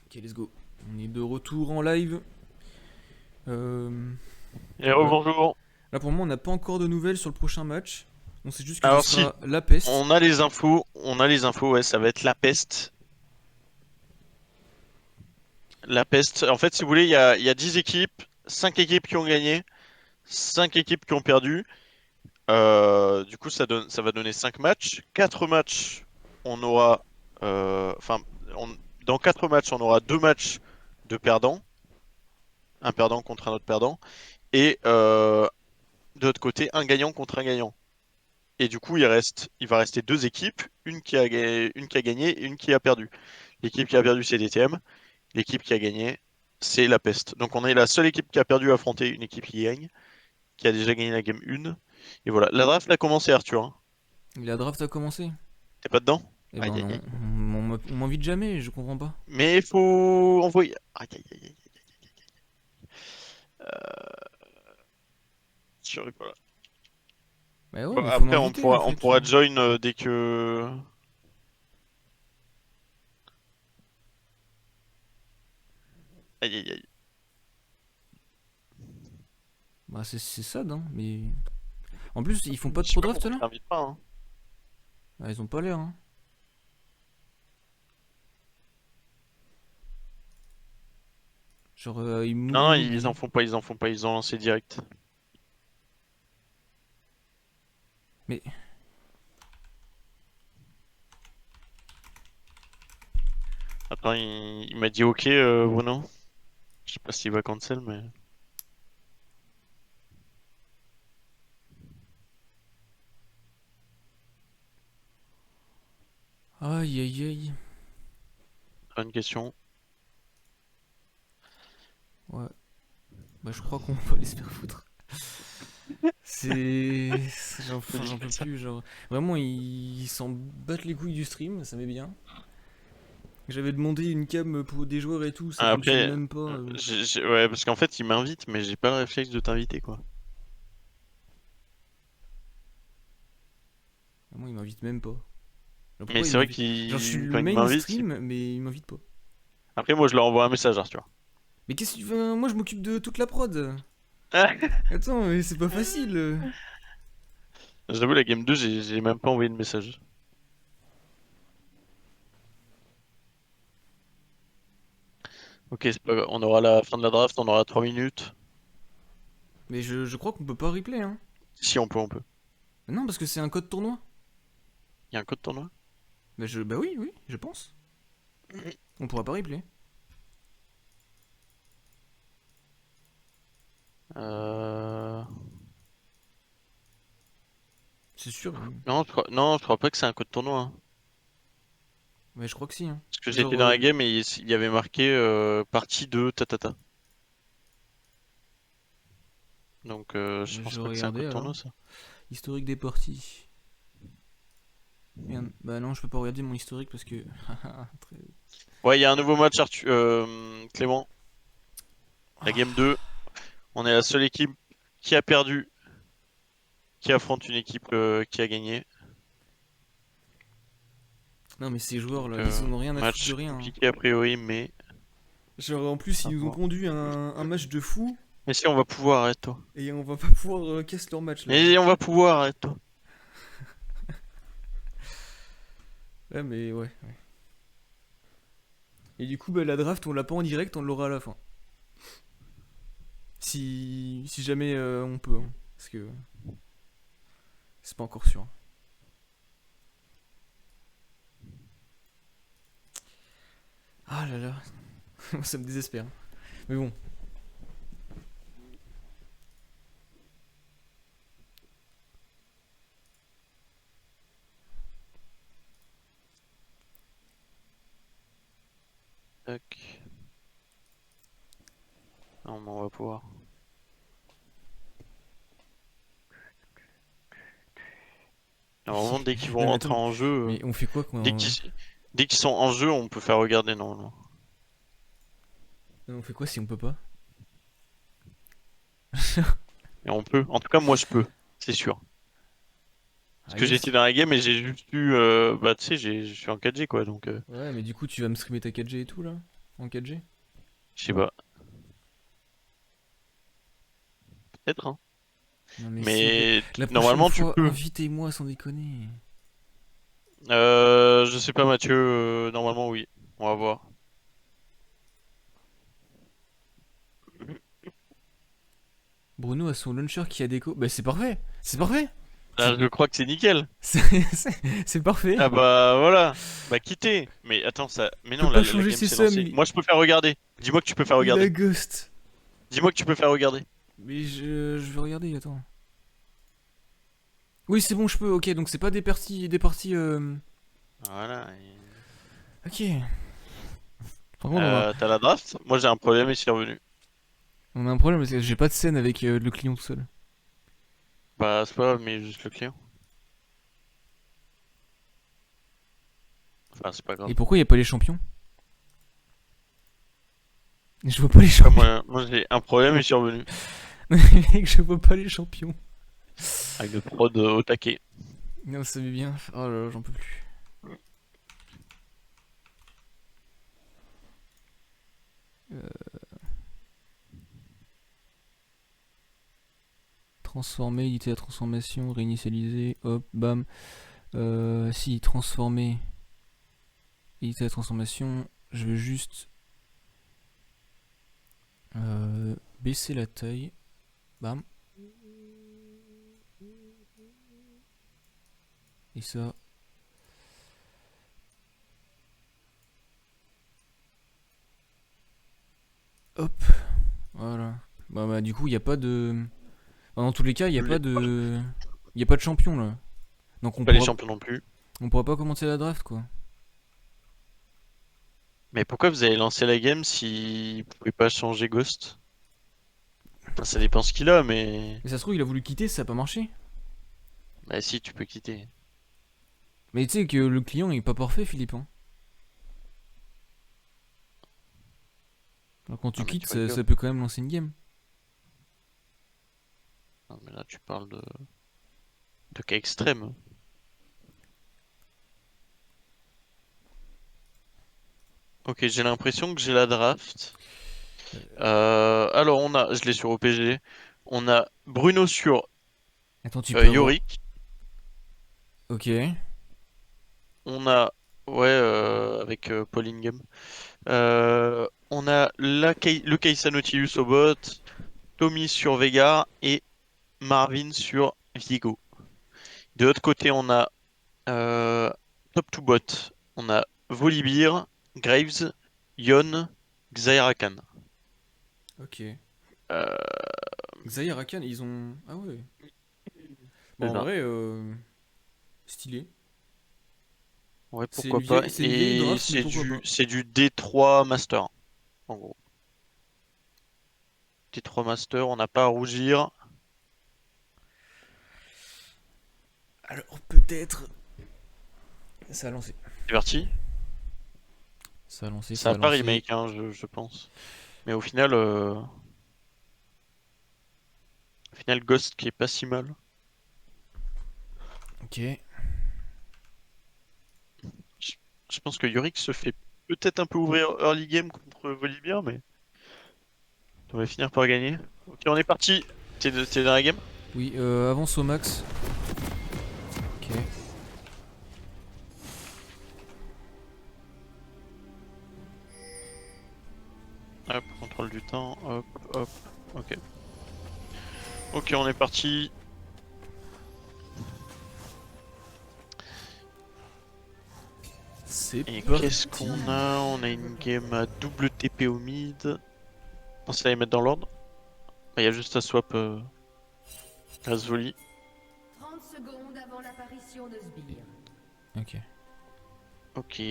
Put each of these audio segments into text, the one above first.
Ok, let's go. On est de retour en live. Et Voilà. bonjour. Là pour moi, on n'a pas encore de nouvelles sur le prochain match. On sait juste que ce Alors si, sera la peste. on a les infos, ouais, ça va être la peste. La peste. En fait, si vous voulez, il y a 10 équipes, 5 équipes qui ont gagné, 5 équipes qui ont perdu. Du coup, ça va donner 5 matchs. 4 matchs, on aura... Enfin, on- dans 4 matchs, on aura 2 matchs de perdants. Un perdant contre un autre perdant. Et de l'autre côté, un gagnant contre un gagnant. Et du coup, il va rester deux équipes, une qui a gagné et une qui a perdu. L'équipe qui a perdu, c'est DTM. L'équipe qui a gagné, c'est la peste. Donc on est la seule équipe qui a perdu à affronter une équipe qui gagne, qui a déjà gagné la game 1. Et voilà. La draft a commencé, Arthur, hein. La draft a commencé. T'es pas dedans? Eh Aïe ben aïe non, aïe. on m'invite jamais, je comprends pas. Mais il faut envoyer. Aïe aïe aïe aïe. Je serai pas là. Bah ouais, Bon, mais faut après, m'inviter en on fait. pourra join dès que. Aïe aïe aïe. Bah c'est sad, hein. Mais en plus, ils font pas de Je sais pro pas draft pourquoi je là. t'invite pas, hein. Ah, ils ont pas l'air, hein. Genre, ils Non, moulinent ils des. en font pas, ils en font pas, ils ont lancé direct. Mais Attends, il m'a dit ok, Bruno. Je sais pas s'il va cancel, mais. aïe aïe aïe. Bonne question. Ouais. Bah je crois qu'on va les se faire foutre. C'est. Je Enfin, dis j'en que peux ça. plus, genre. Vraiment, ils s'en battent les couilles du stream, ça m'est bien. J'avais demandé une cam pour des joueurs et tout, ça fonctionne Après, même pas. ouais, parce qu'en fait, il m'invite, mais j'ai pas le réflexe de t'inviter, quoi. Moi, il m'invite même pas. Genre, Mais pourquoi il c'est vrai m'invite? Genre, je suis qu'il, le quand il m'invite, mainstream, mais il m'invite pas. après, moi, je leur envoie un message, Arthur. Mais qu'est-ce que tu veux? Moi, je m'occupe de toute la prod. Attends, mais c'est pas facile. J'avoue, la game 2, j'ai même pas envoyé de message. Ok, c'est pas grave. On aura la fin de la draft, on aura 3 minutes. Mais je crois qu'on peut pas replay, hein. Si on peut, on peut. Non, parce que c'est un code tournoi. Il y a un code tournoi? Bah oui, oui, je pense. On pourra pas replay. Euh... C'est sûr. Non, je crois pas que c'est un code tournoi, hein. Mais je crois que si, hein. Parce que j'étais Genre, dans la game et il y avait marqué partie 2, tatata. Donc je pense je pas que c'est un regardais code alors. tournoi, ça. Historique des parties. Merde. Bah non, je peux pas regarder mon historique parce que. Très- Ouais, il y a un nouveau match, Arthur, Clément. La game 2, on est la seule équipe qui a perdu, qui affronte une équipe qui a gagné. Non, mais ces joueurs Donc là, ils en ont rien à foutre de match rien, hein. compliqué a priori, mais Genre, en plus, à ils nous ont voir. conduit un match de fou Mais si on va pouvoir, arrête-toi. et on va pas pouvoir casser leur match là. Mais on va pouvoir, arrête-toi. Ouais, mais ouais. Et du coup, bah, la draft, on l'a pas en direct, on l'aura à la fin. Si jamais on peut, hein. Parce que c'est pas encore sûr. Ah là là, ça me désespère. Mais bon, Tac. Non, mais on va pouvoir. Normalement, dès qu'ils vont non mais rentrer attends, en jeu, mais on fait quoi dès quand. qu'ils dès qu'ils sont en jeu, on peut faire regarder normalement. On fait quoi si on peut pas? Et on peut. En tout cas, moi, je peux. C'est sûr. Parce Ah que yes. j'étais dans la game et j'ai juste eu. Bah, tu sais, je suis en 4G quoi. Donc, Ouais, mais du coup, tu vas me streamer ta 4G et tout là? en 4G? Je sais pas. Peut-être, hein. Non mais s'il vous plaît. Mais La prochaine normalement, tu fois, peux. invitez-moi sans déconner. Je sais pas, Mathieu. Normalement, oui. On va voir. Bruno a son launcher qui a déco. Bah c'est parfait! C'est parfait! Là, je crois que c'est nickel. C'est c'est parfait! Ah bah voilà. Bah quitter. Mais attends, ça. Mais Il peut non, pas la changer game ses s'est sommes, lancée. Moi, je peux faire regarder. Dis-moi que tu peux faire il a regarder. ghost. Dis-moi que tu peux faire regarder. Mais je vais regarder, attends. Oui, c'est bon, je peux, ok, donc c'est pas des parties. Des parties. Voilà. Ok. Par contre, T'as la draft? Moi, j'ai un problème et c'est revenu. on a un problème parce que j'ai pas de scène avec le client tout seul. Bah, c'est pas grave, mais juste le client. Enfin, c'est pas grave. Et pourquoi il y a pas les champions? Je vois pas les Après, champions. moi j'ai un problème et c'est revenu. Mec, je vois pas les champions. Avec le prod au taquet. Non, ça va bien. Oh là là, j'en peux plus. Transformer, éditer la transformation, réinitialiser, hop, bam. Si, transformer, éditer la transformation, je veux juste baisser la taille, bam. Et ça. Hop, voilà. Bah, du coup, il n'y a pas de. Enfin, dans tous les cas, il n'y a pas de. Il n'y a pas de champion là. Donc Pas les champions non plus. on pourra pas commencer la draft quoi. Mais pourquoi vous avez lancé la game si vous pouvez pas changer Ghost? Enfin, ça dépend ce qu'il a, mais. Mais ça se trouve, il a voulu quitter, ça a pas marché. Bah, si, tu peux quitter. Mais tu sais que le client est pas parfait, Philippe. Hein. Alors, quand tu Non, mais quittes, tu ça rigoles. peut quand même lancer une game. Non, mais là, tu parles de cas extrême. Ok, j'ai l'impression que j'ai la draft. Alors, je l'ai sur OPG. On a Bruno sur Attends, tu peux avoir. Yorick. Ok. On a, ouais, avec Pauline Game. On a le Kai'Sa Nautilus au bot, Tommy sur Veigar et Marvin sur Viego. De l'autre côté, on a top to bot. On a Volibear, Graves, Yon, Xayrakan. Ok. Euh, Xayah Rakan, ils ont. Ah ouais. Bon, c'est en ça. vrai, stylé. Ouais, pourquoi pas. C'est une vieille Et draft, mais pourquoi pas. c'est du D3 Master, en gros. D3 Master, on n'a pas à rougir. Alors, peut-être. Ça a lancé. C'est parti. Ça a lancé, Ça ça a a pas lancé. remake, hein, je pense. Mais au final, Ghost qui est pas si mal. Ok. Je, je pense que Yorick se fait peut-être un peu ouvrir early game contre Volibear, mais on va finir par gagner. Ok, on est parti. T'es dans la game? Oui, avance au max. Ok. Hop, contrôle du temps. Hop, hop. Ok. Ok, on est parti. C'est Et parti. qu'est-ce qu'on a? On a une game à double TP au mid. On sait les mettre dans l'ordre. Il y a juste à swap Asvoli. 30 secondes avant l'apparition de Sbire. Ok. Ok.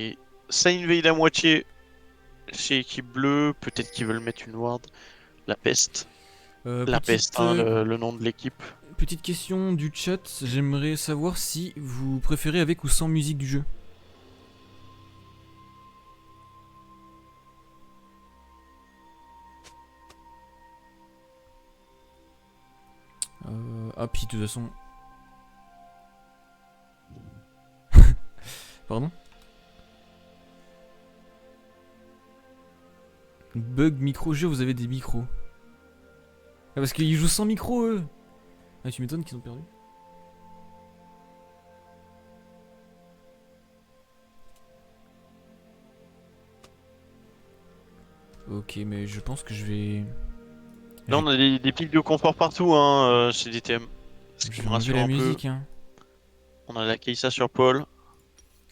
Ça invade à moitié chez équipe bleue. Peut-être qu'ils veulent mettre une ward. La peste. La peste, Petite, hein, le nom de l'équipe. petite question du chat. J'aimerais savoir si vous préférez avec ou sans musique du jeu. Ah, puis de toute façon. Pardon? Bug micro jeu, vous avez des micros. Ah, parce qu'ils jouent sans micro eux. Ah, tu m'étonnes qu'ils ont perdu. Ok, mais je pense que je vais. Là, on a des pics de confort partout hein, chez DTM. Ce qui Je me vais enlever rassure la un peu. musique, hein. On a la Keissa sur Paul.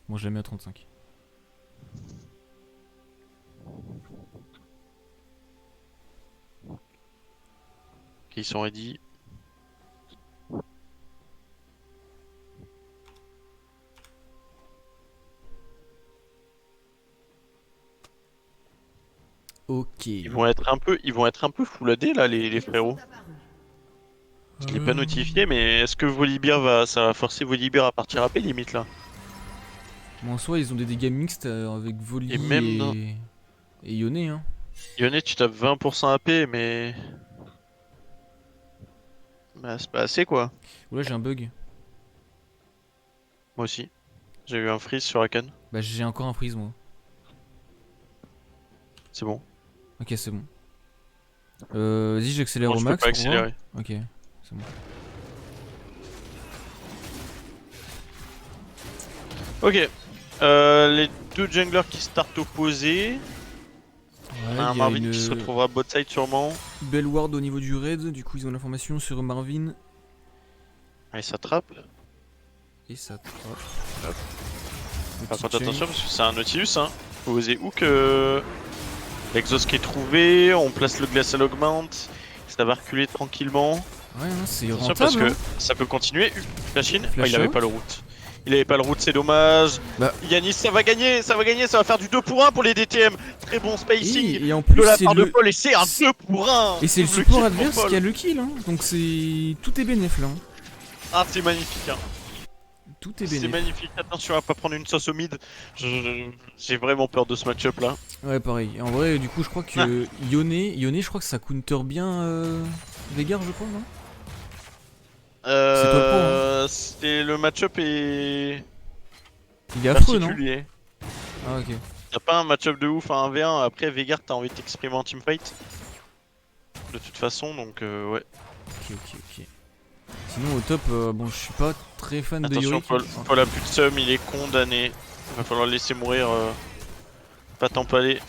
Bon, je la mets à 35. Qui sont ready. Ok. Ils vont être un peu full AD là, les frérots. Je l'ai pas notifié, mais est-ce que ça va forcer Volibear à partir AP limite là? Bon, en soi, ils ont des dégâts mixtes avec Voli Et même dans- et Yone, hein. Yone, tu tapes 20% AP, mais. Bah, c'est pas assez quoi. Oula, j'ai un bug. Moi aussi. J'ai eu un freeze sur Akan. Bah, j'ai encore un freeze, moi. C'est bon. Ok, c'est bon. Vas-y, j'accélère Bon, au je peux max pas pour voir. accélérer. Ok, c'est bon. Ok. Les deux junglers qui startent opposés. On Ouais, a un il y a Marvin une qui se retrouvera bot side sûrement. belle ward au niveau du raid. Du coup, ils ont l'information sur Marvin. Allez, ça trappe. Et ça trappe. Par Petit contre, chain. attention parce que c'est un Nautilus. Hein. Faut oser hook. L'exhaust qui est trouvé. On place le glacial augment. Ça va reculer tranquillement. Ouais, non, c'est Attention rentable. parce que hein. ça peut continuer. Flashing. Flash Il avait out. pas le route. Il avait pas le route, c'est dommage. Bah. Yanis, ça va gagner, ça va faire du 2 pour 1 pour les DTM. Très bon spacing Et en plus, de la c'est part de le... Paul et c'est un 2 pour 1. Et c'est le Double support kill adverse pour Paul. qui a le kill, hein. Donc c'est... Tout est bénéf là. hein. Ah, c'est magnifique. Hein. Tout est C'est bénéf. magnifique. Attention à pas prendre une sauce au mid. J'ai vraiment peur de ce match-up là. Ouais, pareil. Et en vrai, du coup, je crois que Yone, je crois que ça counter bien Veigar, je crois, non? C'est toi le pro, hein. C'est le match-up est Il est affreux, non? particulier. Ah, ok. Y'a pas un match-up de ouf à 1v1. Après, Veigar, t'as envie de t'exprimer en teamfight. De toute façon, donc ouais. Ok. Sinon, au top, bon, je suis pas très fan de Attention, Yorick. Paul a plus de seum, il est condamné. Il va falloir le laisser mourir. Pas t'empaler.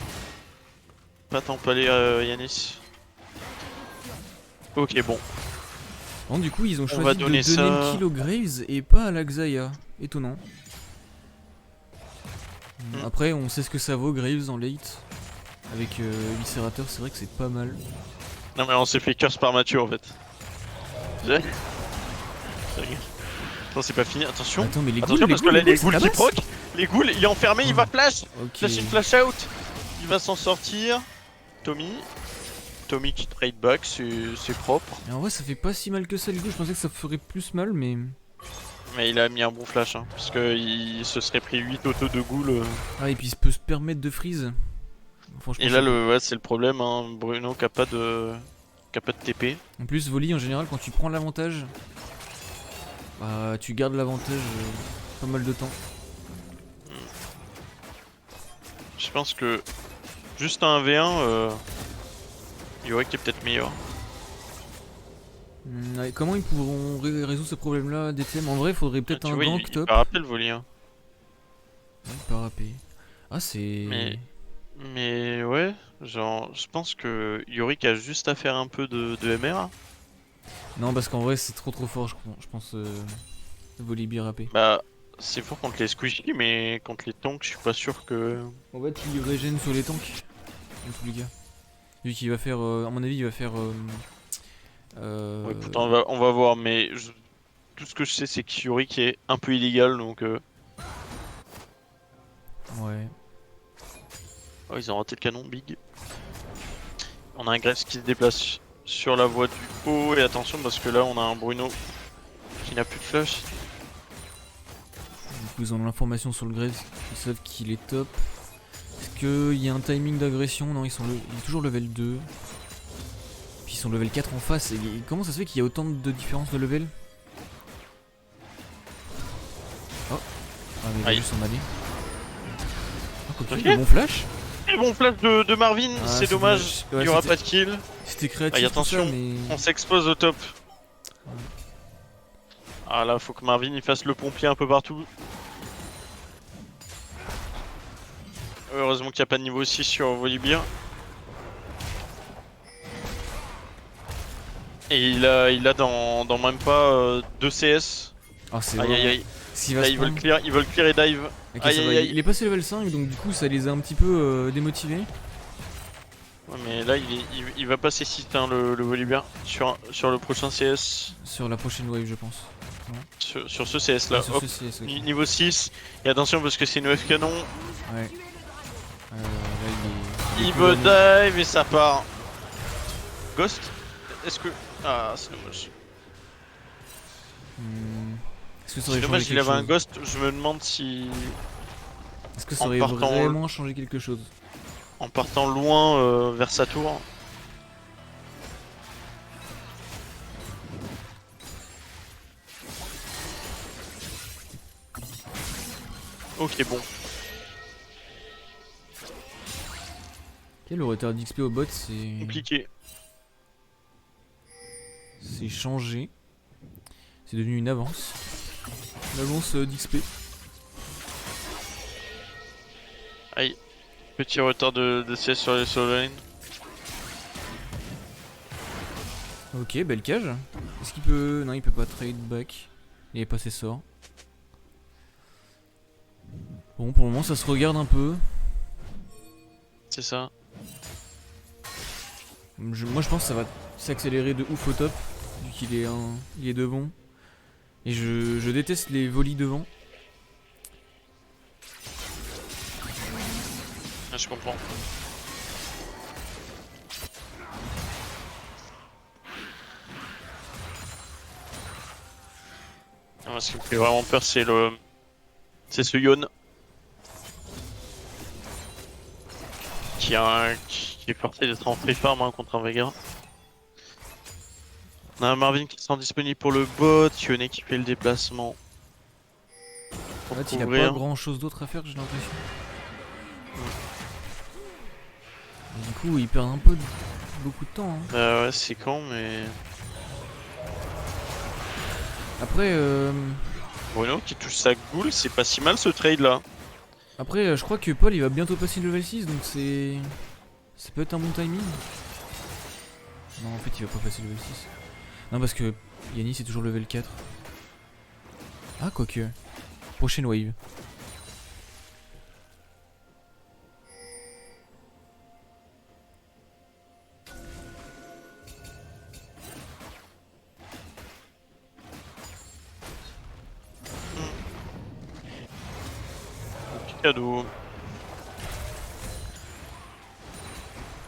Yanis. Ok, bon. Bon, du coup, ils ont On va choisi de donner donner ça. le kill au Graves et pas à la Xayah. Étonnant. Après, on sait ce que ça vaut, Graves en late. Avec Viscerator, c'est vrai que c'est pas mal. Non, mais on s'est fait curse par Mathieu en fait. Attends, c'est pas fini, attention. Attends, mais les ghouls, Attention parce que là, les ghouls ça qui tabasse. proc. Les ghouls, il est enfermé, il va flash. Ok. Flash in, flash out. Il va s'en sortir. Tommy qui trade back, c'est propre. Et en vrai, ça fait pas si mal que ça, les ghouls. Je pensais que ça ferait plus mal, mais. Mais il a mis un bon flash, hein, parce qu'il se serait pris 8 autos de ghouls. Ah, et puis il peut se permettre de freeze. Franchement, Et là, ouais, c'est le problème, hein. Bruno qui a pas de TP. En plus, Volley en général, quand tu prends l'avantage, bah, tu gardes l'avantage pas mal de temps. Je pense que juste un 1v1, Yorick est peut-être meilleur. Ouais, comment ils pourront résoudre ce problème-là, DTM? En vrai, faudrait peut-être Tu un vois, gank il top. va rappeler le volley. Hein. Ouais, pas râpé. Ah, c'est. Mais ouais, genre, je pense que Yorick a juste à faire un peu de MR. Non, parce qu'en vrai, c'est trop fort, je pense. Volibear râpé. Bah, c'est fort contre les squishy, mais contre les tanks, je suis pas sûr que. En fait, il régène sur les tanks. En tous les cas. Vu qu'il va faire. À mon avis, il va faire. Ouais, écoute, on va voir, mais tout ce que je sais, c'est que Yorick est un peu illégal, donc. Ouais. Oh, ils ont raté le canon, big. On a un Graves qui se déplace sur la voie du haut, et attention parce que là on a un Bruno qui n'a plus de flash. Du coup, ils ont l'information sur le Graves. Ils savent qu'il est top. Est-ce qu'il y a un timing d'agression? Non, il est toujours level 2. Puis ils sont level 4 en face. Et comment ça se fait qu'il y a autant de différence de level? Oh. Ah, mais il va Aïe. juste s'en aller. Ah, coquille, Ok. le bon flash. Très bon flash de Marvin, Ah, c'est dommage. Ouais, Il y aura c'était- pas de kill. C'était créatif. Aïe, tout ça, attention. mais... On s'expose au top. Ah là, faut que Marvin il fasse le pompier un peu partout. Heureusement qu'il n'y a pas de niveau 6 sur Volibear. Et il a dans même pas 2 CS. Ah, c'est Aïe vrai. aïe aïe. S'il va Là, se ils veulent prendre- clear et dive. Ok, Aïe ça aïe va. aïe. Il est passé level 5, donc du coup ça les a un petit peu démotivés. Ouais, mais là, il va passer 6 hein, le Volibear sur le prochain CS. Sur la prochaine wave, je pense. Sur ce CS là. Ah, sur Hop, ce CS, ok. niveau 6. Et attention parce que c'est une wave canon. Ouais. Là, Il est veut couvert. dive et ça part. Ghost. Est-ce que. Ah, c'est dommage. Est-ce que ça C'est aurait dommage, changé il quelque avait un chose? Ghost. Je me demande si. Est-ce que ça en aurait partant- vraiment changé quelque chose? En partant loin vers sa tour. Ok, bon. Ok, le retard d'XP au bot, c'est Compliqué. changé. C'est devenu une avance. Une avance d'XP. Aïe. Petit retard de CS sur les solo lane. Ok, belle cage. Est-ce qu'il peut... Non, il peut pas trade back. Il est passé sort. Bon, pour le moment, ça se regarde un peu. C'est ça. Moi, je pense que ça va s'accélérer de ouf au top. Vu qu'il est, il est devant. Et je déteste les volis devant. Ah, je comprends. Ah, ce qui me fait vraiment peur, c'est ce Yon. Qui est forcé d'être en free farm hein, contre un Vega. On a un Marvin qui sera disponible pour le bot, Yone qui fait le déplacement. En Pour fait, il a pas couvrir. grand chose d'autre à faire, j'ai l'impression. Et du coup, il perd un peu beaucoup de temps. Hein. Ouais, c'est quand, mais. Après, Bruno qui touche sa goule, c'est pas si mal ce trade là. je crois que Paul il va bientôt passer le level 6, donc c'est. Ça peut être un bon timing. Non, en fait, il va pas passer le level 6. Non, parce que Yanis est toujours level 4. Ah, quoique. Prochaine wave. Petit cadeau.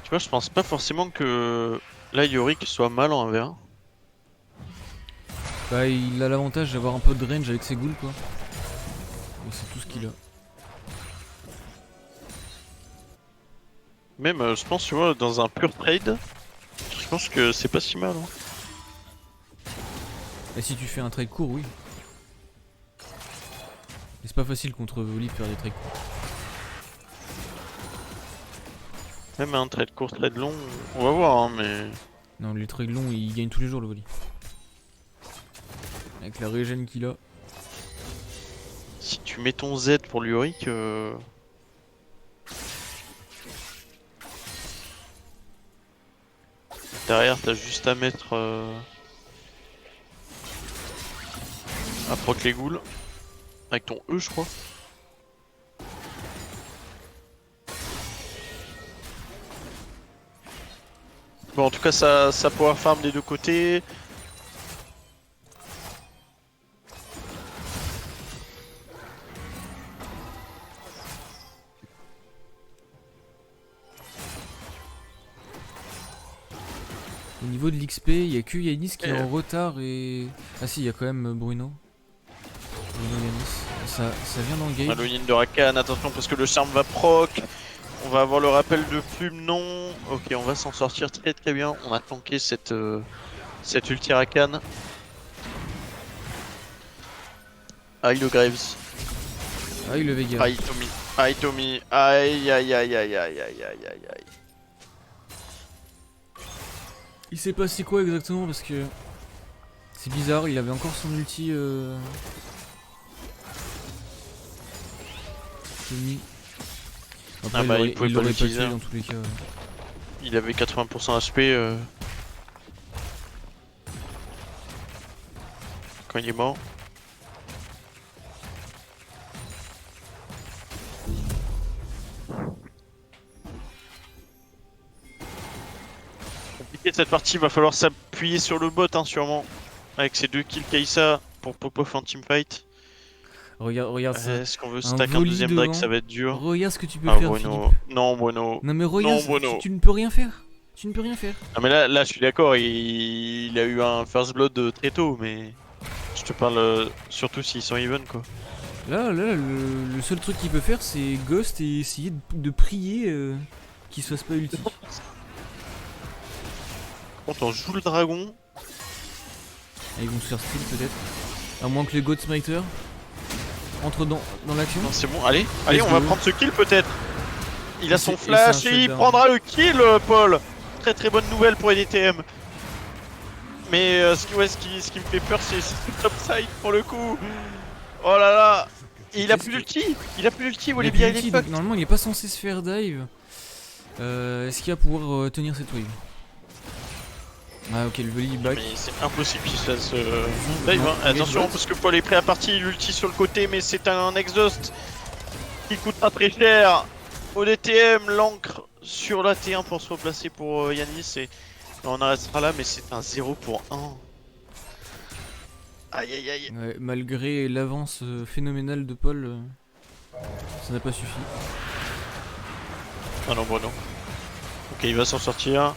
Tu vois, je pense pas forcément que là Yorick soit mal en 1v1. Bah, il a l'avantage d'avoir un peu de range avec ses ghouls, quoi. Et c'est tout ce qu'il a. Même, je pense, tu vois, dans un pur trade, je pense que c'est pas si mal. Hein. Et si tu fais un trade court, oui. Mais c'est pas facile contre Voli de faire des trades courts. Même un trade court, trade long, on va voir, hein, mais. Non, les trades longs, il gagne tous les jours le Voli. Avec la régène qu'il a. Si tu mets ton Z pour Yorick. Derrière, t'as juste à mettre. À proc les ghouls. Avec ton E, je crois. Bon, en tout cas, ça power farm des deux côtés. Au niveau de l'XP, il y a que Yanis qui est en retard et... Ah si, il y a quand même Bruno. Bruno Yanis. Ça vient d'engage. Halloween de Rakan, attention parce que le charme va proc. On va avoir le rappel de plume, non. Ok, on va s'en sortir très très bien. On a tanké cette ulti Rakan. Aïe le Graves. Aïe le Vega. Aïe Tommy. Aïe Tommy, aïe aïe aïe aïe aïe aïe aïe aïe aïe. Il s'est passé quoi exactement parce que c'est bizarre, il avait encore son ulti Tommy. Après Ah bah, il il pouvait pas l'aurait pas l'utiliser, tué hein. dans tous les cas. Il avait 80% HP quand il est mort. Compliqué cette partie, va falloir s'appuyer sur le bot hein, sûrement. Avec ces 2 kills Kai'Sa pour Popoff en teamfight. Regarde ça. Est-ce qu'on veut Un stack un volley deuxième devant. Drake, ça va être dur. Regarde ce que tu peux Ah faire, Bruno, Philippe. non Bruno. Non mais regarde, Non, Bruno. tu ne peux rien faire. Tu ne peux rien faire. Ah mais là je suis d'accord, il a eu un first blood très tôt, mais je te parle surtout s'ils sont even quoi. Là, le seul truc qu'il peut faire, c'est Ghost et essayer de prier qu'il se fasse pas ulti. Quand on joue le dragon, Ah, ils vont se faire steal peut-être. À moins que les God Smiter entrent dans l'action. non c'est bon, allez, Let's on va go. prendre ce kill peut-être. Il a Et son c'est flash un et il shutdown. prendra le kill Paul. Très très bonne nouvelle pour EDTM. Mais ce qui me fait peur c'est le topside pour le coup. Oh là là. Et il a plus d'ulti, Il a Olivia plus il est ulti, fucked. donc normalement il est pas censé se faire dive. Est-ce qu'il va pouvoir tenir cette wave? Ah ok, le volley il back. Mais c'est impossible qu'il se fasse dive Non, hein. il est Attention bot. parce que Paul est prêt à partir, l'ulti sur le côté mais c'est un exhaust qui coûtera très cher. ODTM, l'encre sur la T1 pour se replacer pour Yanis et on en restera là mais c'est un 0 pour 1. Aïe aïe aïe. Ouais, malgré l'avance phénoménale de Paul, ça n'a pas suffi. Ah non Bruno. Ok il va s'en sortir.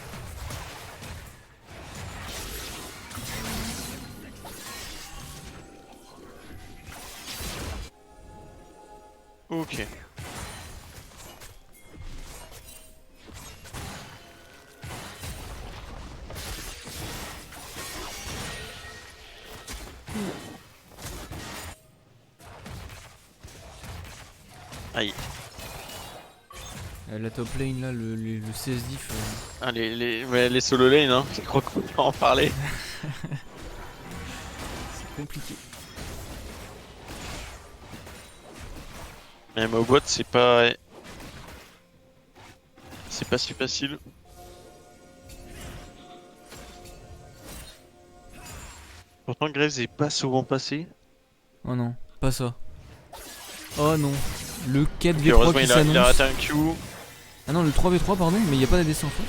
Ok. Aïe. La top lane là, le CS diff. Ah, les solo lane, hein, je crois qu'on peut en parler. C'est compliqué. Même au bot, c'est pas. C'est pas si facile. Pourtant, Graves est pas souvent passé. Oh non, pas ça. Oh non, le 4v3 Et heureusement, qui il a s'annonce. raté un Q. Ah non, le 3v3 pardon, mais il n'y a pas d'ADC en fait.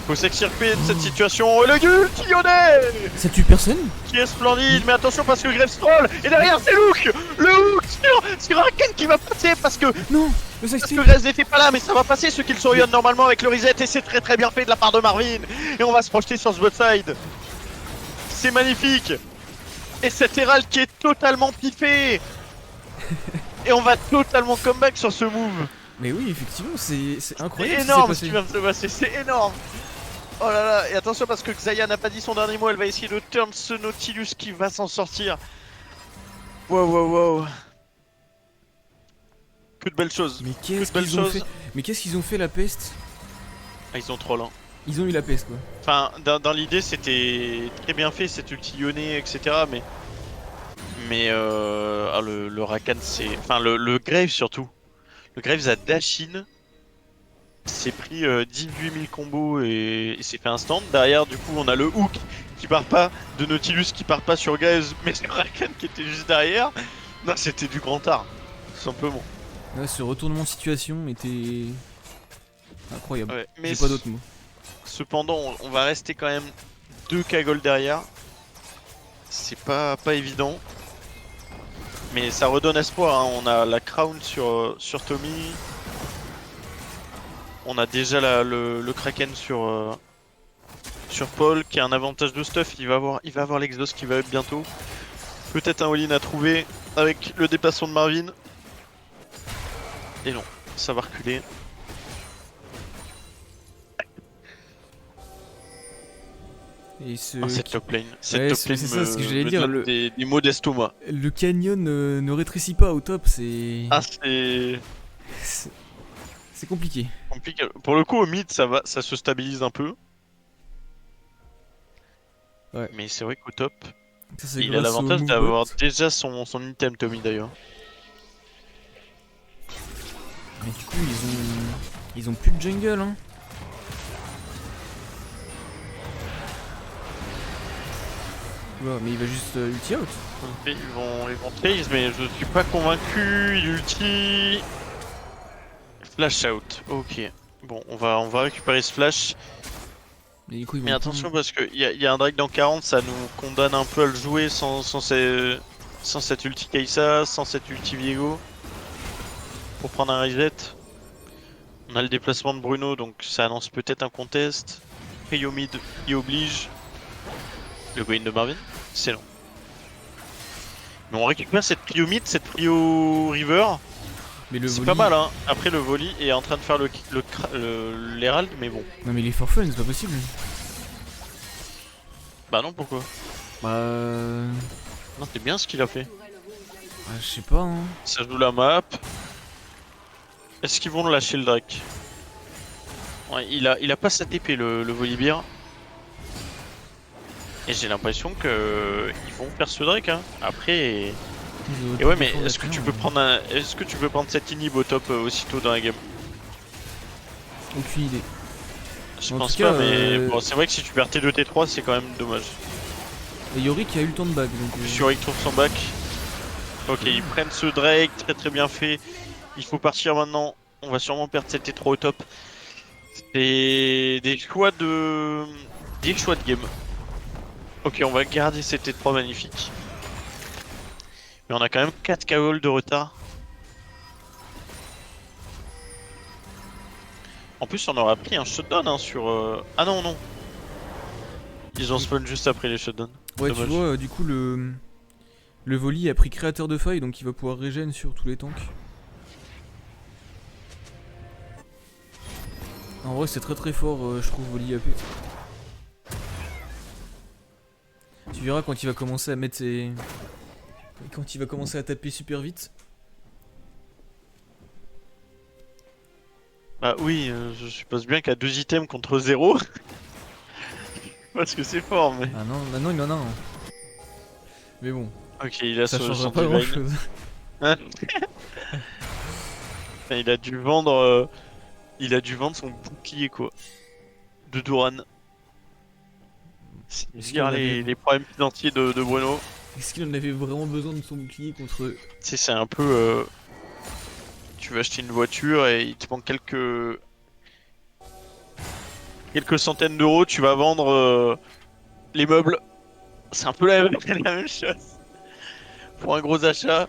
Faut s'extirper de cette situation. Et le Gult, Lyonnais Ça tue personne? qui est splendide, mais attention parce que Graves troll. Et derrière, c'est Luke. Le hook sur Raken qui va passer parce que Non, le Parce sexy. que Graves n'était pas là, mais ça va passer ce qu'il sur Yon normalement avec le reset et c'est très très bien fait de la part de Marvin. Et on va se projeter sur ce bot side. C'est magnifique. Et cet Herald qui est totalement piffé. Et on va totalement comeback sur ce move. Mais oui, effectivement, c'est C'est incroyable. énorme ce ce qui qui s'est vient de se passer, c'est énorme. Oh là là, et attention parce que Xayah n'a pas dit son dernier mot, elle va essayer de turn ce Nautilus qui va s'en sortir. Wow wow wow. Que de belles choses. Mais Que qu'est-ce de belles qu'ils ont choses. fait? Mais qu'est-ce qu'ils ont fait la peste? Ah, ils ont troll hein. Ils ont eu la peste quoi. Enfin, dans l'idée, c'était très bien fait, cet ulti Yone, etc. Mais le Rakan, c'est. Enfin, le Graves surtout. Le Graves a dash in, s'est pris 18 000 combos et s'est fait un stand. Derrière, du coup, on a le hook qui part pas, de Nautilus qui part pas sur Graves, mais c'est Rakan qui était juste derrière. Non, c'était du grand art, tout simplement. Là, ce retournement de situation était incroyable. Ouais, mais J'ai pas d'autres mots. cependant, on va rester quand même 2 cagoles derrière. C'est pas évident. Mais ça redonne espoir, hein. On a la crown sur Tommy. On a déjà le Kraken sur Paul qui a un avantage de stuff. Il va avoir l'exhaust qui va up bientôt. Peut-être un all-in à trouver avec le déplacement de Marvin. Et non, ça va reculer. Et ce... Ah, cette top lane. Ouais, Cette top c'est lane ça ce que j'allais me dire, donne des mots d'estomac. Le canyon ne rétrécit pas au top, c'est... Ah, c'est C'est compliqué. compliqué. Pour le coup, au mid, ça va, ça se stabilise un peu. Ouais. Mais c'est vrai qu'au top, Ça, c'est il a grâce au l'avantage move d'avoir bot. déjà son item Tommy d'ailleurs. Mais du coup, ils ont plus de jungle, hein. Oula, mais il va juste ulti out. Ils vont chase, mais je suis pas convaincu. Il ulti. Flash out. Ok. Bon, on va récupérer ce flash. Mais du coup, ils Mais vont attention prendre... parce qu'il y a un Drake dans 40, ça nous condamne un peu à le jouer sans cette ulti Kai'Sa, sans cette ulti Viego. Pour prendre un reset. On a le déplacement de Bruno, donc ça annonce peut-être un contest. Prio mid y oblige. Le Gwen de Marvin, c'est long. Mais on récupère cette prio mid, cette prio river. Mais le C'est volley... pas mal hein. Après le volley est en train de faire l'herald, mais bon. Non mais il est for fun, c'est pas possible. Bah non, pourquoi? Bah... Non, c'est bien ce qu'il a fait. je sais pas, hein. Ça joue la map. Est-ce qu'ils vont lâcher le Drake? Ouais, il a pas sa TP le Volibear. Et j'ai l'impression que ils vont faire ce Drake hein. Après. Et ouais, mais est-ce que tu peux prendre cette inhib au top aussitôt dans la game? Aucune idée. Je En pense tout pas, cas, mais bon, c'est vrai que si tu perds T2 T3, c'est quand même dommage. Et Yorick a eu le temps de back, donc... Yorick trouve son back. Ok, ils prennent ce Drake, très bien fait. Il faut partir maintenant. On va sûrement perdre cette T3 au top. C'est des choix de game. Ok, on va garder cette T3 magnifique. Mais on a quand même 4 KO de retard. En plus, on aura pris un shutdown hein, sur... Ah non, non. Ils ont spawn juste après les shutdowns. Ouais, Dommage. tu vois, du coup, le volley a pris créateur de faille, donc il va pouvoir régène sur tous les tanks. En vrai, c'est très fort, je trouve, volley AP. Tu verras quand il va commencer à mettre ses... Quand il va commencer à taper super vite. Bah oui, je suppose bien qu'à 2 items contre 0. Parce que c'est fort, mais... Ah non, maintenant il en a un. Mais bon, Ok, il a ça son changera pas divine. grand chose. Hein. Il a dû vendre... Il a dû vendre son bouclier, quoi. De Duran. C'est Est-ce dire qu'il en avait- les problèmes financiers de Bruno. Est-ce qu'il en avait vraiment besoin de son bouclier contre... Tu sais, c'est un peu... Tu veux acheter une voiture et il te manque quelques centaines d'euros, tu vas vendre les meubles. C'est un peu la même chose. Pour un gros achat,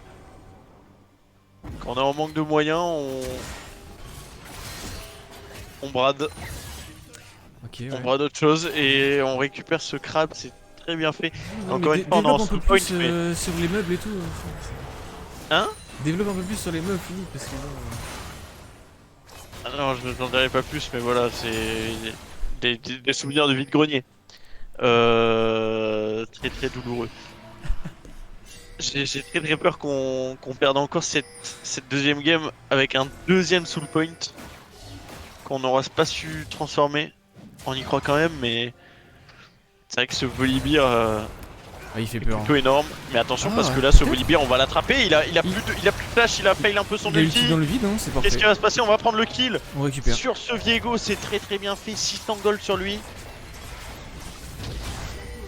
quand on est en manque de moyens, on brade. Ok, On ouais. brade autre chose et on récupère ce crabe, c'est très bien fait. Non, Encore mais une fois, on est en développe un peu full point, plus mais... sur les meubles et tout. Hein? Développe un peu plus sur les meubles, Philippe, parce que bon... Ah non, je n'en dirai pas plus, mais voilà, c'est des souvenirs de vide-grenier. Très douloureux. J'ai très peur qu'on perde encore cette deuxième game avec un deuxième soul point qu'on n'aura pas su transformer. On y croit quand même, mais c'est vrai que ce Volibear Ah, il fait est peur. plutôt énorme. Mais attention Ah, parce que ouais, là, ce peut-être. Volibear, on va l'attraper. Il a plus de flash, il a fail un peu son Il a ulti ulti. dans le vide, hein, c'est Qu'est-ce parfait. qui va se passer? On va prendre le kill On récupère. sur ce Viego. C'est très bien fait. 600 gold sur lui.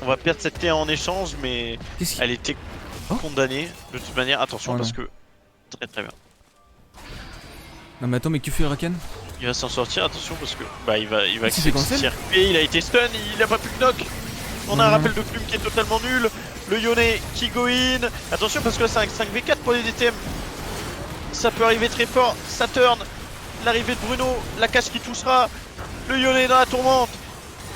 On va perdre cette T1 en échange, mais Qu'est-ce qu'il... elle était Oh. condamnée. De toute manière, attention Oh parce non. que très bien. Non mais attends, mais que fait Rakan? Il va s'en sortir, attention parce que bah il va Il s'est fait cancel et il a été stun, il a pas pu knock. On a un Non. rappel de plume qui est totalement nul. Le Yone qui go in. Attention parce que c'est un 5v4 pour les DTM. Ça peut arriver très fort. Ça turn. L'arrivée de Bruno, la casse qui touchera. Le Yone dans la tourmente.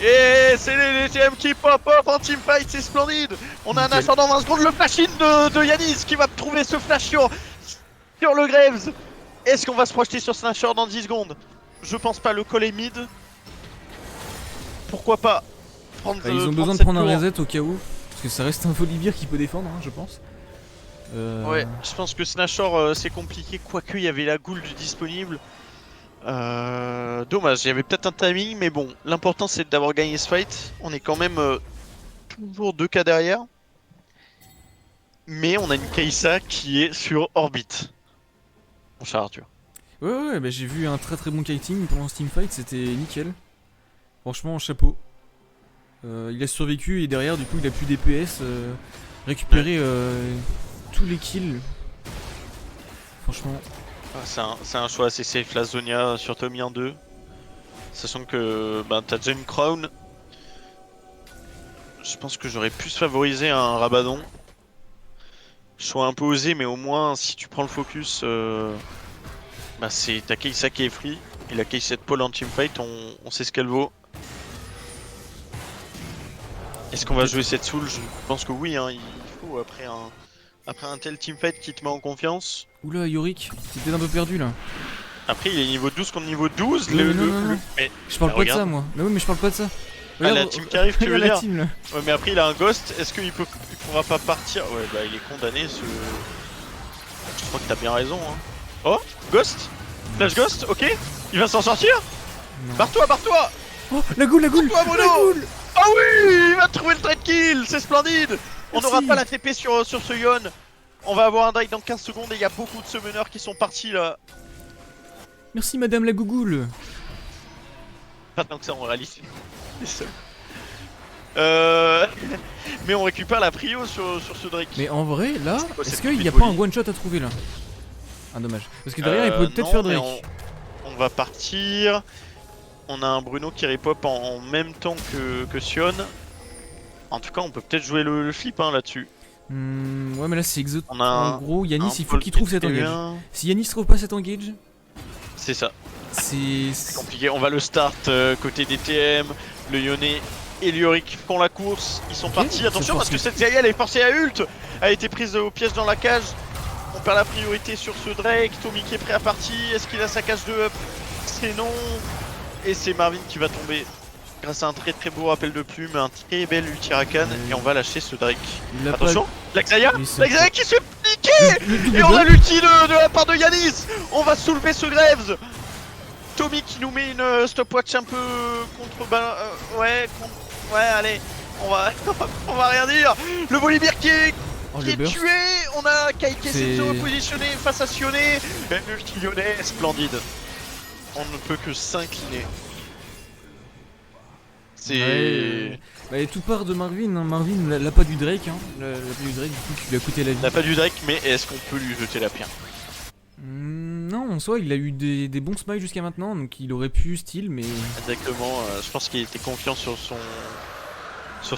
Et c'est les DTM qui pop up en teamfight, c'est splendide. On a un Nickel. ascendant 20 secondes, le flash in de Yanis qui va trouver ce flash sur le Graves. Est-ce qu'on va se projeter sur Snatcher dans 10 secondes? Je pense pas, le call est mid. Pourquoi pas prendre. Bah, ils ont besoin prendre de cette prendre un tour. reset au cas où. Parce que ça reste un Volibear qui peut défendre, hein, je pense. Ouais, je pense que Snashor c'est compliqué, quoique il y avait la Gould disponible. Dommage, il y avait peut-être un timing, mais bon, l'important c'est d'avoir gagné ce fight. On est quand même toujours 2 cas derrière. Mais on a une Kai'Sa qui est sur orbite. Mon cher Arthur. Ouais, bah, j'ai vu un très très bon kiting pendant ce teamfight, c'était nickel. Franchement, chapeau. Il a survécu et derrière, du coup, il a pu DPS, récupérer tous les kills. Franchement, C'est un choix assez safe la Zonia sur Tommy en 2. Sachant que bah, t'as déjà une Crown. Je pense que j'aurais pu se favoriser un Rabadon. Choix un peu osé, mais au moins si tu prends le focus, bah, c'est ta Kai'Sa qui est free. Et la Kai'Sa de Paul en teamfight, on sait ce qu'elle vaut. Est-ce qu'on va jouer cette soul? Je pense que oui, hein, il faut après un tel teamfight qui te met en confiance. oula, Yorick, t'es peut-être un peu perdu là. Après, il est niveau 12 contre niveau 12. Oui, mais non. Mais Je parle bah, pas de regarde. ça, moi. Mais oui, mais je parle pas de ça. Ah, la team qui arrive, tu veux regarde la dire? team là. Ouais, mais après, il a un ghost. Est-ce qu'il pourra pas partir? Ouais, bah, il est condamné ce. Je crois que t'as bien raison. Hein. Oh, ghost? Flash ghost, ok? Il va s'en sortir? Non. Barre-toi, barre-toi! Oh, la goule, Barre-toi, la Mono! goule. Ah oui! Il va trouver le trade kill! C'est splendide! On Merci. n'aura pas la TP sur ce Yon. On va avoir un drake dans 15 secondes et il y a beaucoup de summoners qui sont partis là. Merci, madame la gougoule. Pas tant que ça en réalité. Mais on récupère la prio sur ce Drake. Mais en vrai, là, C'est quoi est-ce cette qu'il y a petite pas un volley one shot à trouver là? Ah, dommage. Parce que derrière, il peut peut-être non, faire mais Drake. on va partir. On a un Bruno qui repop en même temps que Sion. En tout cas, on peut peut-être jouer le flip hein, là-dessus. Ouais, mais là, c'est exotique. On a En gros, Yanis, un il faut Paul qu'il trouve cet qui est engage. bien. Si Yanis trouve pas cet engage, C'est ça. c'est C'est compliqué. On va le start côté DTM. Le Yone et Lyoric font la course. Ils sont Ok, partis. Attention c'est parce que forcé. cette Zaya elle est forcée à ult. A été prise au piège dans la cage. On perd la priorité sur ce Drake. Tommy qui est prêt à partir. Est-ce qu'il a sa cage de up? C'est non. Et c'est Marvin qui va tomber. Grâce à un très très beau rappel de plume, un très bel ulti Rakan. Et on va lâcher ce Drake. Il a Attention, la Xayah Oui, c'est La Xayah qui se fait piquer. Le double Et on a bump. l'ulti de la part de Yanis. On va soulever ce Graves. Tommy qui nous met une stopwatch un peu contre... ouais, allez. On va rien dire. Le Volibear qui est Oh, qui le est burst. tué. On a Kai qui essaie de se C'est- repositionner face à Sioné. Et l'ulti lyonnais, splendide. On ne peut que s'incliner. C'est... Ouais. Bah, et tout part de Marvin. Hein. Marvin l'a pas du Drake. Hein. L'a pas du Drake, du coup, qui lui a coûté la vie. Il n'a pas du Drake, mais est-ce qu'on peut lui jeter la pierre? Non, en soi, il a eu des bons smiles jusqu'à maintenant, donc il aurait pu style, mais. Exactement, je pense qu'il était confiant sur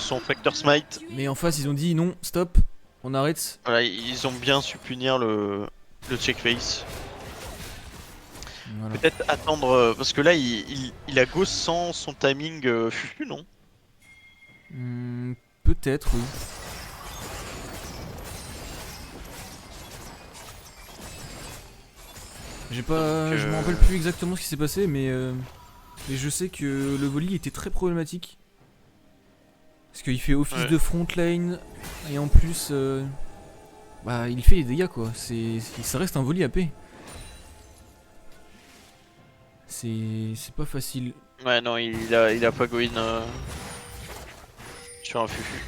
son factor smite. Mais en face, ils ont dit non, stop, on arrête. Voilà, ils ont bien su punir le check face. Voilà. Peut-être attendre, parce que là il a go sans son timing fufu, non? Peut-être, oui. J'ai pas. Donc, Je me rappelle plus exactement ce qui s'est passé, mais je sais que le volley était très problématique. Parce qu'il fait office Ouais. de front lane, et en plus. Bah, il fait des dégâts quoi. Ça reste un volley AP. C'est pas facile. Ouais, non, il a pas go in sur un fufu.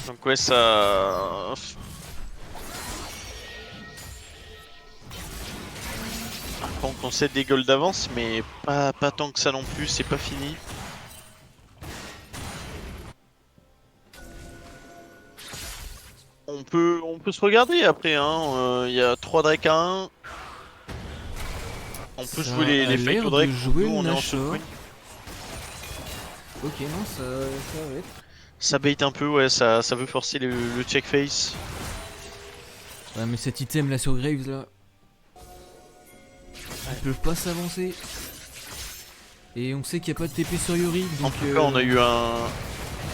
Donc ouais, ça... Par contre, on sait des goals d'avance, mais pas tant que ça non plus, c'est pas fini. On peut se regarder après, hein. Il y a 3 Drake à 1. On peut Ça jouer a les l'air fights au de Drake. jouer Nous, on est en Nashor. shotgun. Ok, non, ça va être. Ça bait un peu, ouais, ça veut forcer le check face. Ouais, mais cet item là sur Graves là. Ils peuvent pas s'avancer. Et on sait qu'il n'y a pas de TP sur Yorick. En Donc, tout cas, on a eu un,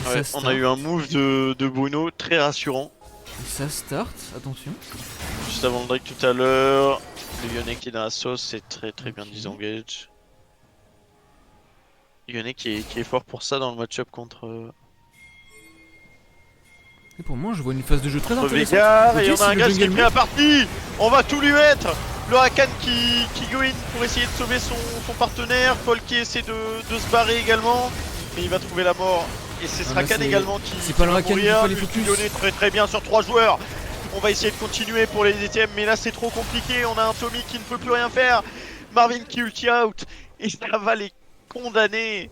ça ouais, on start. a eu un move de Bruno très rassurant. Ça start, attention. Juste avant le Drake tout à l'heure. Le Yone qui est dans la sauce, c'est très bien Ok. disengage. Yone qui est fort pour ça dans le match-up contre Et pour moi, je vois une phase de jeu très intéressante. Veigar, et Ok, on a si un le gars qui est jungle pris à partie. On va tout lui mettre. Le Rakan qui go in pour essayer de sauver son partenaire. Paul qui essaie de se barrer également. Mais il va trouver la mort. Et c'est Ah, là, Rakan c'est- également qui c'est pas le va Rakan qu'il mourir. fallait Ulti focus. Lyonnais très bien sur 3 joueurs. On va essayer de continuer pour les DTM, mais là c'est trop compliqué. On a un Tommy qui ne peut plus rien faire. Marvin qui ulti out. Et ça va les condamner.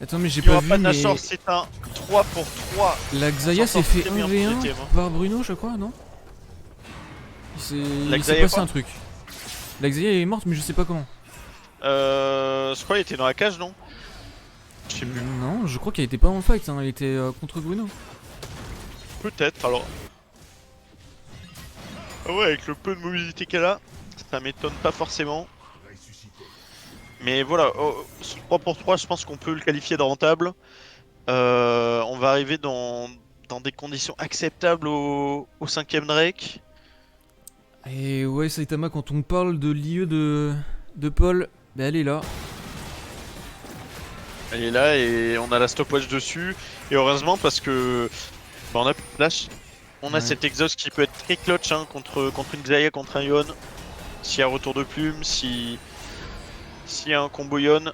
Attends, mais j'ai Il n'y pas aura vu, pas de mais Nashor, c'est un 3 pour 3. la Xayah s'est s'en fait sort très bien 1v1 pour DTM, hein. par Bruno, je crois, non? Il s'est Xayah passé quoi un truc. La Xayah est morte, mais je sais pas comment. Je crois qu'il était dans la cage, non? Je sais plus. Non, je crois qu'elle était pas en fight, hein, elle était contre Bruno. Peut-être alors. Ah ouais, avec le peu de mobilité qu'elle a, ça m'étonne pas forcément. Mais voilà, sur 3 pour 3, je pense qu'on peut le qualifier de rentable. On va arriver dans des conditions acceptables au 5ème Drake. Et ouais, Saitama, quand on parle de l'IE de Paul, bah elle est là. Elle est là et on a la stopwatch dessus. Et heureusement parce que bah, on a plus de flash. On a Ouais. cet exhaust qui peut être très clutch hein, contre une Xayah, contre un Yon. S'il y a retour de plume, s'il y a un combo Yon.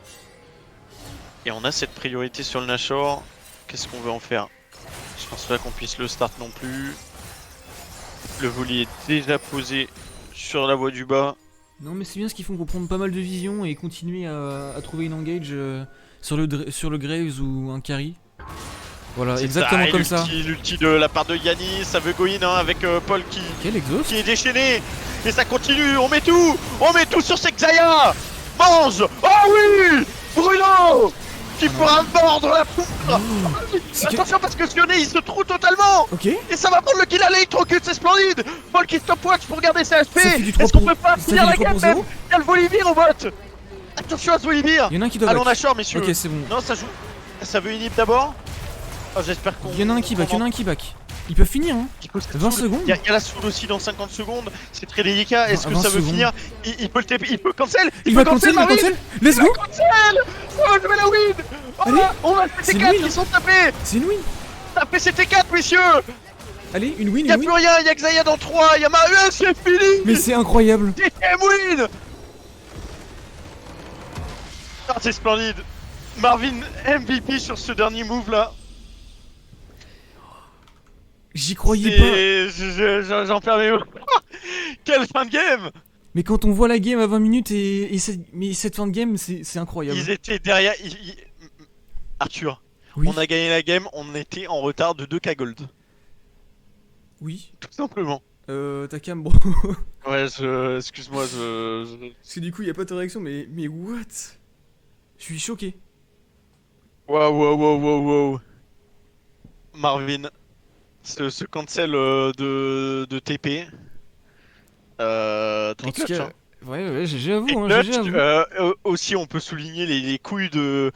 Et on a cette priorité sur le Nashor. Qu'est-ce qu'on veut en faire? Je pense pas qu'on puisse le start non plus. Le volley est déjà posé sur la voie du bas. Non, mais c'est bien ce qu'ils font pour prendre pas mal de vision et continuer à trouver une engage sur le Graves ou un carry. Voilà, C'est exactement et comme ça. l'ulti de la part de Yannis, ça veut go in hein, avec Paul Quel exhaust? qui est déchaîné. Et ça continue, on met tout sur cette Xayah. Mange. Oh oui, Bruno qui fera mordre la poudre. C'est que- Attention parce que Sionné il se trouve totalement. Ok. Et ça va prendre le kill à l'électrocute, c'est splendide. Paul qui stopwatch pour garder ses HP. Ça fait du 3 Est-ce qu'on pour- peut pas ça finir fait la du 3 game pour même? 0. Il y a le Volibear au bot. Attention à ce Volibear. Il y en a un qui doit Allons back. Nashor messieurs. Ok, c'est bon. Non ça joue. Ça veut inhib d'abord. Oh, j'espère qu'on. Il y en a un qui back, il y en a un qui back. Ils peuvent finir, hein. 20 secondes. Il y a la soul aussi dans 50 secondes, c'est très délicat. Est-ce que 20 ça veut secondes. finir? Il peut le TP, il peut cancel. Il va cancel, il va Marvin. cancel. Let's go. Cancel. Oh, je vais la win. Oh, Allez. on a C'est CT4 lui, qui sont tapés. C'est une win. Tapez CT4 messieurs. Allez, une win, Il y a une plus win. rien, il y a Xayah dans 3, il y a Marius, c'est fini. Mais c'est incroyable. DTM win. Ah, c'est splendide. Marvin MVP sur ce dernier move là. J'y croyais pas. J'en perds mes mots. Quelle fin de game. Mais quand on voit la game à 20 minutes mais cette fin de game, c'est incroyable. Ils étaient derrière. Arthur, Oui, on a gagné la game, on était en retard de 2k gold. oui. Tout simplement. Takam, bon. Ouais, excuse-moi, Parce que du coup, il y a pas de réaction, mais what? Je suis choqué. Wow. Marvin, ce cancel de TP. Très En tout clutch, cas, hein. ouais, j'avoue, Très hein, clutch, j'avoue. aussi, on peut souligner les couilles de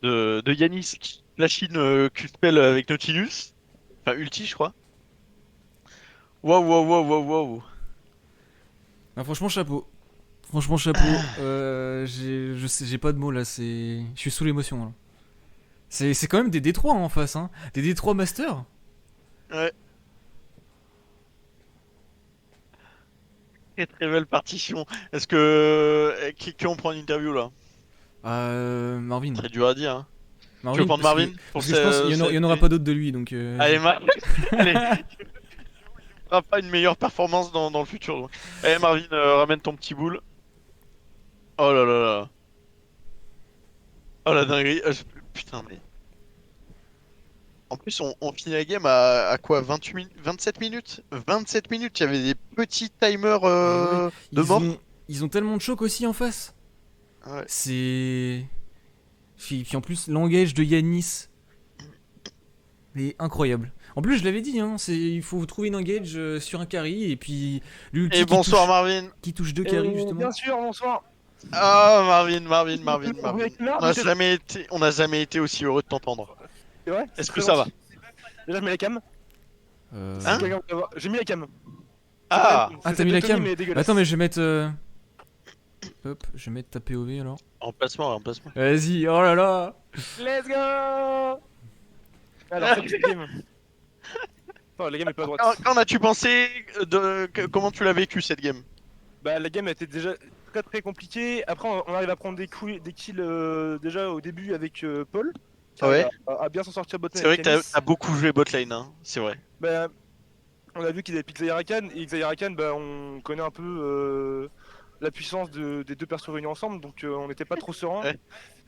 Yanis qui Lachine Q-spell avec Nautilus. Enfin, ulti, je crois. Wow. Ah, franchement, chapeau. Franchement, chapeau. J'ai pas de mots là, je suis sous l'émotion là. C'est quand même des D3 en face, hein. Des D3 Master. Ouais. Très belle partition. Est-ce que. Qui on prend une interview là? Marvin. Très dur à dire. Hein. Tu Marvin, veux prendre parce Marvin que- pour Parce que je pense qu'il y en aura pas d'autres de lui donc. Allez, Allez. Il fera pas une meilleure performance dans le futur. Donc. Allez, Marvin, ramène ton petit boule. Oh là là là. Oh la dinguerie. Putain, mais. En plus, on finit la game à quoi? 27 minutes? 27 minutes, il y avait des petits timers de mort. Ils ont tellement de choc aussi en face. Ouais. C'est. Puis en plus, l'engage de Yanis. Mais incroyable. En plus, je l'avais dit, hein, il faut trouver une engage sur un carry et puis l'ulti Et qui bonsoir touche, Marvin. qui touche deux carry justement. Bien sûr, bonsoir. Ah Marvin. Avec l'art, On n'a peut-être- jamais été aussi heureux de t'entendre. C'est vrai. Est-ce C'est que très ça va? gentil. Déjà, je mets la cam. Hein? Quelqu'un peut voir. J'ai mis la cam. Ah Ah, t'as mis la cam. Mais dégueulasse. Attends, mais je vais mettre. hop, je vais mettre ta POV alors. Remplacement. Vas-y, oh là là. Let's go. Alors, cette game. Enfin, la game est pas à droite. Qu'en as-tu pensé comment tu l'as vécu cette game? Bah, la game était déjà très très compliquée. Après, on arrive à prendre des kills déjà au début avec Paul. Qui Ouais. arrive à bien s'en sortir bot lane C'est vrai avec que Yanis. t'as beaucoup joué bot lane, hein, c'est vrai. Bah, on a vu qu'ils avaient piqué Xayah et Xayah, bah, on connaît un peu la puissance des deux persos réunis ensemble, donc on n'était pas trop serein. Ouais.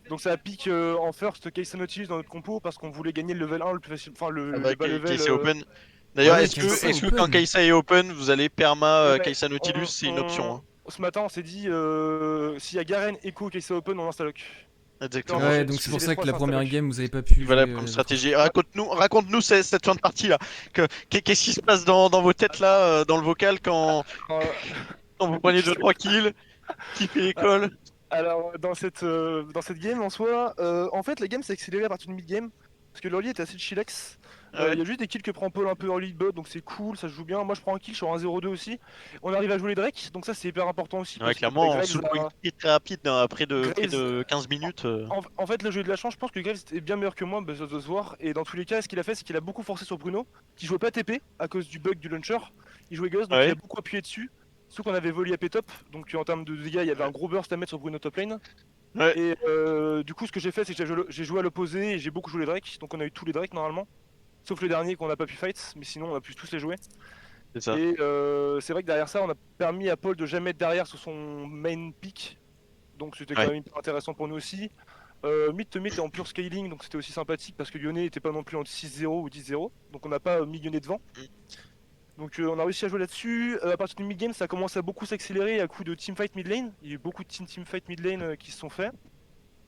Donc ça pique en first Kai'Sa Nautilus dans notre compo parce qu'on voulait gagner le level 1 le plus facile, enfin le bas level. Kai'Sa open. D'ailleurs, Ouais, est-ce Kai'Sa que open. quand Kai'Sa est open, vous allez perma Ouais, Kai'Sa Nautilus, c'est une option. Hein. Ce matin, on s'est dit s'il y a Garen, Echo, Kai'Sa open, on lance la lock. Exactement. Non, Ouais, j'ai- donc si c'est pour c'est ça les que trois, la c'est un première salope. game, vous avez pas pu Voilà jouer, comme votre stratégie. Raconte-nous cette fin de partie là. Qu'est-ce qui se passe dans vos têtes là, dans le vocal Euh, quand vous prenez 2-3 kills, qui fait l'école? Alors, dans cette game en soi, en fait, la game s'est accélérée à partir du mid-game. Parce que l'early était assez chillax. Il Ouais. y a juste des kills que prend Paul un peu early bot, donc c'est cool, ça se joue bien. Moi, je prends un kill, je suis en 1-0-2 aussi. On arrive à jouer les Drake, donc ça, c'est hyper important aussi. Ouais, Parce que clairement, Graves sous le a- point très rapide, hein, près Graves- de 15 minutes. En fait, le jeu de la chance, je pense que Graves est bien meilleur que moi, bah, ça doit se voir. Et dans tous les cas, ce qu'il a fait, c'est qu'il a beaucoup forcé sur Bruno, qui jouait pas TP à cause du bug du launcher. Il jouait Ghost, donc il Ouais. a beaucoup appuyé dessus. Surtout qu'on avait volé AP top, donc en termes de dégâts, il y avait un gros burst à mettre sur Bruno top lane. Ouais. Et du coup, ce que j'ai fait, c'est que j'ai joué à l'opposé et j'ai beaucoup joué les Drakes. Donc on a eu tous les Drakes normalement. Sauf le dernier qu'on n'a pas pu fight, mais sinon on a pu tous les jouer. C'est ça. Et c'est vrai que derrière ça, on a permis à Paul de jamais être derrière sur son main pick. Donc c'était quand Ouais. même hyper intéressant pour nous aussi. Mid to mid est en pure scaling, donc c'était aussi sympathique parce que Yone n'était pas non plus en 6-0 ou 10-0. Donc on n'a pas mis Yone devant. Donc on a réussi à jouer là-dessus. À partir du mid-game, ça a commencé à beaucoup s'accélérer à coup de teamfight mid lane. Il y a eu beaucoup de teamfight mid lane qui se sont faits.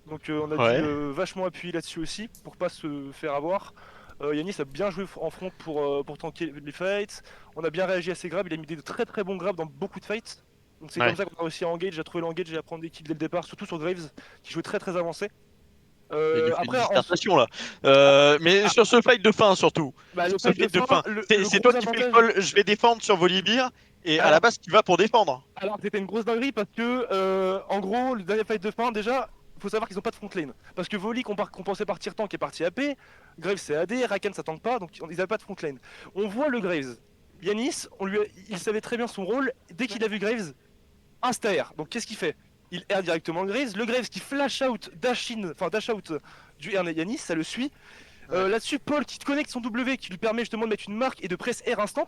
Donc on a Ouais. dû vachement appuyer là-dessus aussi pour pas se faire avoir. Yanis a bien joué en front pour tanker les fights. On a bien réagi à ses grabs, il a mis des très très bons grabs dans beaucoup de fights. Donc c'est Ouais. comme ça qu'on a réussi à engage, à trouver l'engage et à prendre des kills dès le départ, surtout sur Graves qui jouait très très avancé. Il lui fait une Après, dissertation là. Mais sur ce fight de fin surtout. bah, le Sur ce fight fight de de fin. fin, le C'est gros toi qui fais le avantage. call, je vais défendre sur Volibear. Et à Alors- la base, tu vas pour défendre. Alors c'était une grosse dinguerie parce que en gros le dernier fight de fin déjà faut savoir qu'ils ont pas de front lane parce que Voli qu'on pensait partir tank est parti AP, Graves c'est AD, Rakan ça tank pas donc ils avaient pas de front lane. On voit le Graves, Yanis il savait très bien son rôle, dès qu'il a vu Graves, insta air. Donc qu'est-ce qu'il fait? Il air directement le Graves qui flash out, dash out du air Yanis, ça le suit. Ouais. Là-dessus, Paul qui connecte son W qui lui permet justement de mettre une marque et de press R instant.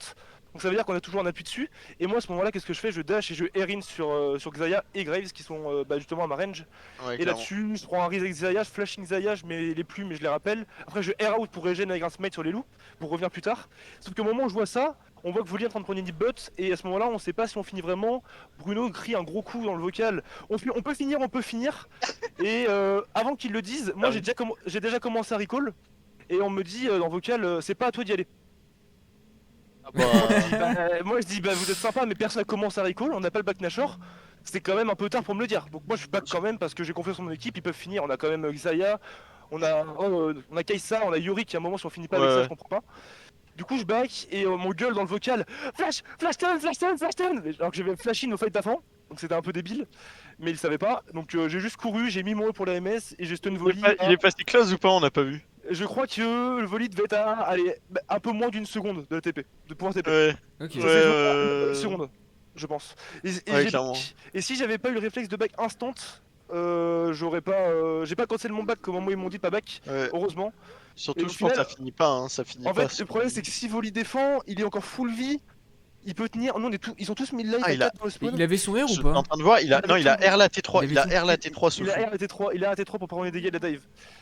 Donc ça veut dire qu'on a toujours un appui dessus. Et moi à ce moment-là, qu'est-ce que je fais? Je dash et je air in sur Xayah et Graves qui sont justement à ma range. Ouais, Et clairement. là-dessus, je prends un Riz Xayah, je flashing Xayah, je mets les plumes et je les rappelle. Après, je air out pour regen avec un smite sur les loups pour revenir plus tard. Sauf qu'au moment où je vois ça, on voit que Volley est en train de prendre une deep bot et à ce moment-là, on sait pas si on finit vraiment. Bruno crie un gros coup dans le vocal. On peut finir. Et avant qu'il le dise, moi j'ai déjà commencé à recall. Et on me dit dans le vocal, c'est pas à toi d'y aller. Ah bah, Moi je dis, bah vous êtes sympa, mais personne commence à recall, on n'a pas le back Nashor. C'était quand même un peu tard pour me le dire. Donc moi je back quand même parce que j'ai confiance en mon équipe, ils peuvent finir. On a quand même Xayah, on a Kai'Sa, on a Yorick qui à un moment si on finit pas avec ça, Ouais. je comprends pas. Du coup je back et mon gueule dans le vocal, flash turn. Alors que j'avais flash in au fight d'avant, donc c'était un peu débile, mais il savait pas. Donc j'ai juste couru, j'ai mis mon E pour la MS et j'ai stun volley. il est passé close ou pas? On n'a pas vu. Je crois que le volley devait être à allez, un peu moins d'une seconde de la TP, de pouvoir TP. Ouais. Ok. Ça s'est joué en une seconde, je pense. Et Ouais, clairement. et si j'avais pas eu le réflexe de back instant, j'aurais pas, j'ai pas cancellé mon back comme moi ils m'ont dit pas back, Ouais. heureusement. Et Surtout, au je pense que final- ça finit pas. Hein. Ça finit En pas. fait, le problème c'est que si volley défend, il est encore full vie, il peut tenir. Non, ils sont tous mis life Ah, à il a- 4 dans le Et spawn. il avait son R Je ou suis pas? en train de voir. Il a R la T3. Il a R la T3 sous Il le a fou. RT3, il a RT3 pour prendre les dégâts de la dive.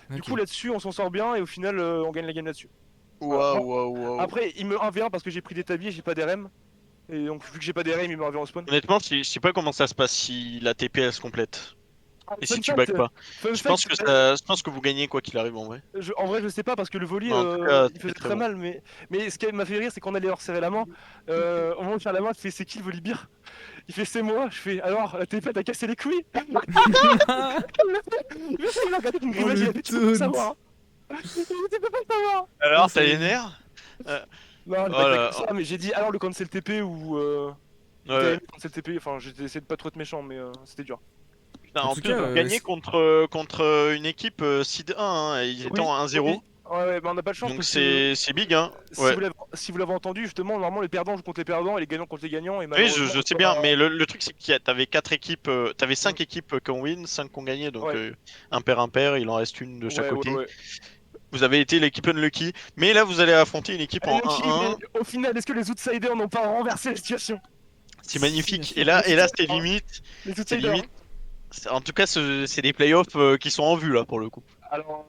Du Ok. coup là-dessus on s'en sort bien et au final on gagne la game là-dessus. Waouh. Après il me 1v1 parce que j'ai pris des tabliers, j'ai pas d'RM. Et donc vu que j'ai pas d'RM il me 1v1 au spawn. Honnêtement, je sais pas comment ça se passe si la TP elle se complète. Et si Fun tu fact, back pas. fun Je fact, pense que vous gagnez quoi qu'il arrive en vrai. En vrai je sais pas parce que le volley Non, en tout cas, il faisait très très bon. mal mais ce qui m'a fait rire c'est qu'on allait leur serrer la main. Au moment de faire la main il fait c'est qui le Volibear? Il fait c'est moi, je fais alors la TP t'as cassé les couilles. Il m'a regardé avec une grimace, il a fait tu peux pas taunt. savoir. Tu peux pas le savoir. Alors, ça t'as y est. les nerfs? Non, j'ai Oh pas là, dit ça, mais j'ai dit alors le cancel TP ou Ouais. cancel TP, enfin j'ai essayé de pas trop être méchant mais c'était dur. Putain, En en tout plus, cas, ils ont gagné contre une équipe Seed 1, hein, ils étaient Oui, en 1-0. oui. Ouais, mais on n'a pas de chance Donc parce que c'est big, hein. si Ouais. vous l'avez entendu, justement, normalement les perdants jouent contre les perdants et les gagnants contre les gagnants. Et Oui, malheureusement, je sais bien, mais le truc c'est que t'avais 4 équipes, t'avais 5 Mm. équipes qui ont win, 5 qui ont gagné, donc Ouais, impair, il en reste une de chaque ouais, ouais, côté. ouais. Vous avez été l'équipe unlucky, mais là vous allez affronter une équipe en Unlucky, mais 1-1, au final, est-ce que les outsiders n'ont pas renversé la situation? c'est Si, bien magnifique. sûr. Et là c'était Ah, limite, les c'est outsiders. limite. En tout cas, c'est des playoffs qui sont en vue là pour le coup. Alors,